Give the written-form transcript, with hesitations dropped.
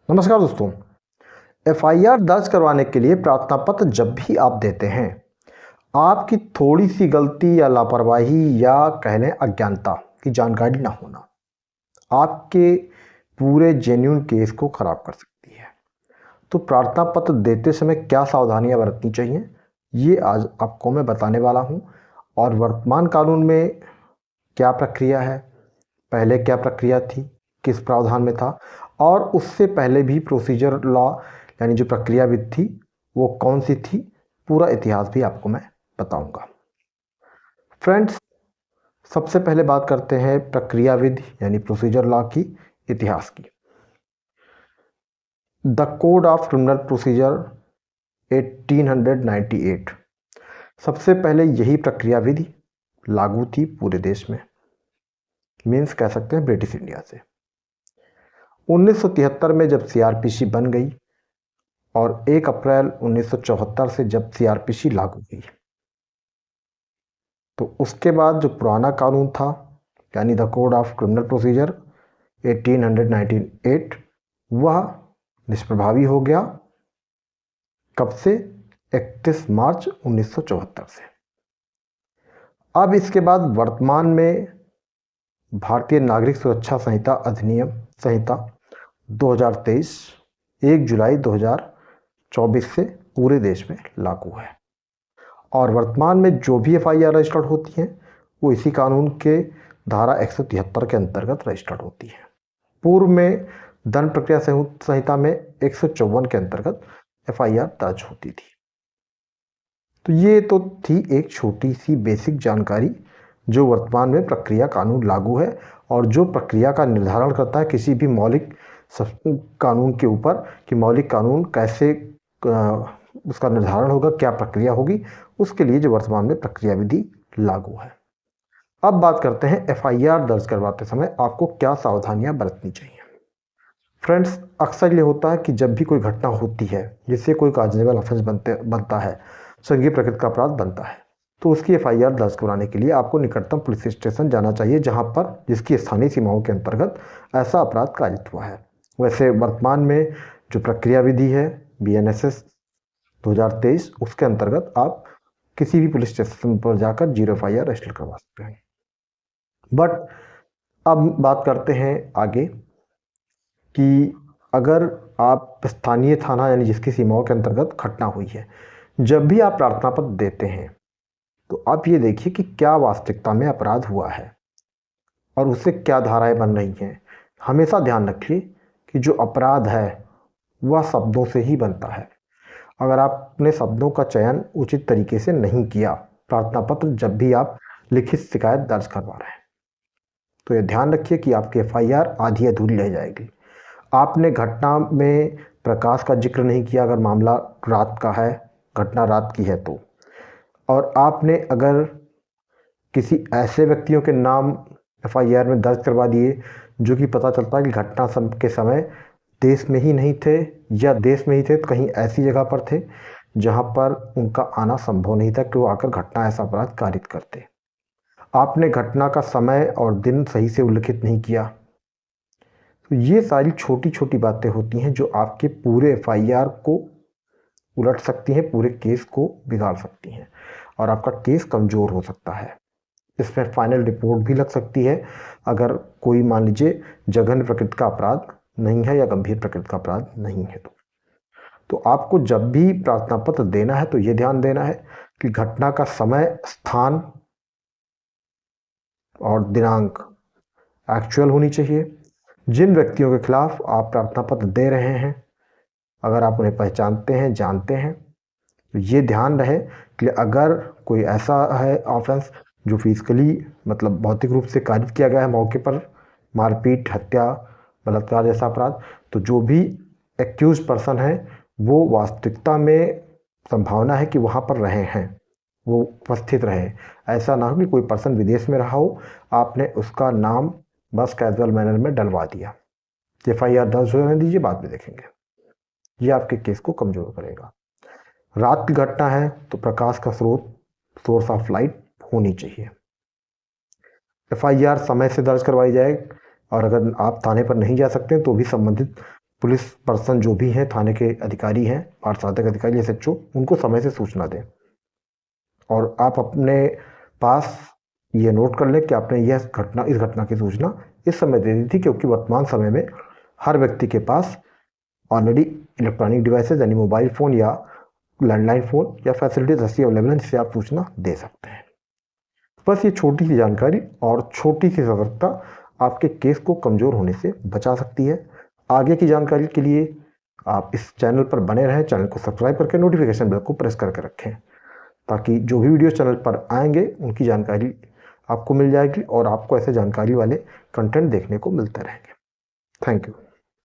नमस्कार दोस्तों। एफआईआर दर्ज करवाने के लिए प्रार्थना पत्र जब भी आप देते हैं, आपकी थोड़ी सी गलती या लापरवाही या कह लें अज्ञानता की जानकारी ना होना आपके पूरे जेन्युइन केस को खराब कर सकती है। तो प्रार्थना पत्र देते समय क्या सावधानियां बरतनी चाहिए, ये आज आपको मैं बताने वाला हूं। और वर्तमान कानून में क्या प्रक्रिया है, पहले क्या प्रक्रिया थी, किस प्रावधान में था, और उससे पहले भी प्रोसीजर लॉ यानी जो प्रक्रिया विधि थी वो कौन सी थी, पूरा इतिहास भी आपको मैं बताऊंगा। फ्रेंड्स, सबसे पहले बात करते हैं प्रक्रिया विधि यानी प्रोसीजर लॉ की इतिहास की। The code of criminal procedure 1898, सबसे पहले यही प्रक्रिया विधि लागू थी पूरे देश में, मीन्स कह सकते हैं ब्रिटिश इंडिया से। 1973 में जब सीआरपीसी बन गई और 1 अप्रैल 1974 से जब सीआरपीसी लागू हुई, तो उसके बाद जो पुराना कानून था यानी the code of criminal procedure 1898 वह निष्प्रभावी हो गया। कब से? 31 मार्च 1974 से। अब इसके बाद वर्तमान में भारतीय नागरिक सुरक्षा संहिता अधिनियम संहिता 2023 1 जुलाई 2024 से पूरे देश में लागू है। और वर्तमान में जो भी एफआईआर रजिस्टर्ड होती हैं वो इसी कानून के धारा 173 के अंतर्गत रजिस्टर्ड होती है। पूर्व में दंड प्रक्रिया संहिता में 154 के अंतर्गत एफआईआर दर्ज होती थी। तो ये तो थी एक छोटी सी बेसिक जानकारी जो वर्तमान में प्रक्रिया कानून लागू है और जो प्रक्रिया का निर्धारण करता है किसी भी मौलिक कानून के ऊपर कि मौलिक कानून कैसे उसका निर्धारण होगा, क्या प्रक्रिया होगी, उसके लिए जो वर्तमान में प्रक्रिया विधि लागू है। अब बात करते हैं एफआईआर दर्ज करवाते समय आपको क्या सावधानियां बरतनी चाहिए। फ्रेंड्स, अक्सर ये होता है कि जब भी कोई घटना होती है जिससे कोई काजनेबल ऑफेंस बनता है, संज्ञेय प्रकृति का अपराध बनता है, तो उसकी एफआईआर दर्ज कराने के लिए आपको निकटतम पुलिस स्टेशन जाना चाहिए जहां पर जिसकी स्थानीय सीमाओं के अंतर्गत ऐसा अपराध कारित हुआ है। वैसे वर्तमान में जो प्रक्रिया विधि है BNSS 2023 उसके अंतर्गत आप किसी भी पुलिस स्टेशन पर जाकर 0 एफआईआर रजिस्टर करवा सकते हैं। बट अब बात करते हैं आगे कि अगर आप स्थानीय थाना यानी जिसकी सीमाओं के अंतर्गत घटना हुई है, जब भी आप प्रार्थना पत्र देते हैं तो आप ये देखिए कि क्या वास्तविकता में अपराध हुआ है और उससे क्या धाराएं बन रही हैं। हमेशा ध्यान रखिए कि जो अपराध है वह शब्दों से ही बनता है। अगर आपने शब्दों का चयन उचित तरीके से नहीं किया प्रार्थना पत्र जब भी आप लिखित शिकायत दर्ज करवा रहे हैं, तो ये ध्यान रखिए कि आपकी एफआईआर आधी अधूरी रह जाएगी। आपने घटना में प्रकाश का जिक्र नहीं किया अगर मामला रात का है, घटना रात की है तो, और आपने अगर किसी ऐसे व्यक्तियों के नाम एफआईआर में दर्ज करवा दिए जो कि पता चलता है कि घटना के समय देश में ही नहीं थे या देश में ही थे तो कहीं ऐसी जगह पर थे जहां पर उनका आना संभव नहीं था कि वो आकर घटना ऐसा अपराध कारित करते। आपने घटना का समय और दिन सही से उल्लिखित नहीं किया। तो ये सारी छोटी छोटी बातें होती हैं जो आपके पूरे एफआईआर को उलट सकती हैं, पूरे केस को बिगाड़ सकती हैं और आपका केस कमज़ोर हो सकता है। इसमें फाइनल रिपोर्ट भी लग सकती है अगर कोई मान लीजिए जघन्य प्रकृति का अपराध नहीं है या गंभीर प्रकृति का अपराध नहीं है तो आपको जब भी प्रार्थना पत्र देना है तो ये ध्यान देना है कि घटना का समय, स्थान और दिनांक एक्चुअल होनी चाहिए। जिन व्यक्तियों के खिलाफ आप प्रार्थना पत्र दे रहे हैं अगर आप उन्हें पहचानते हैं, जानते हैं, तो ये ध्यान रहे कि अगर कोई ऐसा है ऑफेंस जो फिजिकली मतलब भौतिक रूप से कारित किया गया है मौके पर, मारपीट, हत्या, बलात्कार जैसा अपराध, तो जो भी एक्यूज पर्सन है वो वास्तविकता में संभावना है कि वहाँ पर रहे हैं, वो उपस्थित रहे। ऐसा ना हो कि कोई पर्सन विदेश में रहा हो, आपने उसका नाम बस कैजुअल मैनर में डलवा दिया। एफआईआर दर्ज होने दीजिए, बाद में देखेंगे। ये आपके केस को कमजोर करेगा। रात की घटना है तो प्रकाश का स्रोत, सोर्स ऑफ लाइट होनी चाहिए। एफआईआर समय से दर्ज करवाई जाए और अगर आप थाने पर नहीं जा सकते तो भी संबंधित पुलिस पर्सन जो भी हैं, थाने के अधिकारी हैं, पार्षद अधिकारी, SHO, उनको समय से सूचना दें। और आप अपने पास ये नोट कर लें कि आपने इस घटना की सूचना इस समय दे दी थी, क्योंकि वर्तमान समय में हर व्यक्ति के पास ऑलरेडी इलेक्ट्रॉनिक डिवाइसेज यानी मोबाइल फ़ोन या लैंडलाइन फ़ोन या फैसिलिटीज ऐसी अवेलेबल हैं जिससे आप सूचना दे सकते हैं। बस ये छोटी सी जानकारी और छोटी सी सतर्कता आपके केस को कमज़ोर होने से बचा सकती है। आगे की जानकारी के लिए आप इस चैनल पर बने रहें, चैनल को सब्सक्राइब करके नोटिफिकेशन बेल को प्रेस करके रखें, ताकि जो भी वीडियो चैनल पर आएंगे उनकी जानकारी आपको मिल जाएगी और आपको ऐसे जानकारी वाले कंटेंट देखने को मिलते रहेंगे। Thank you.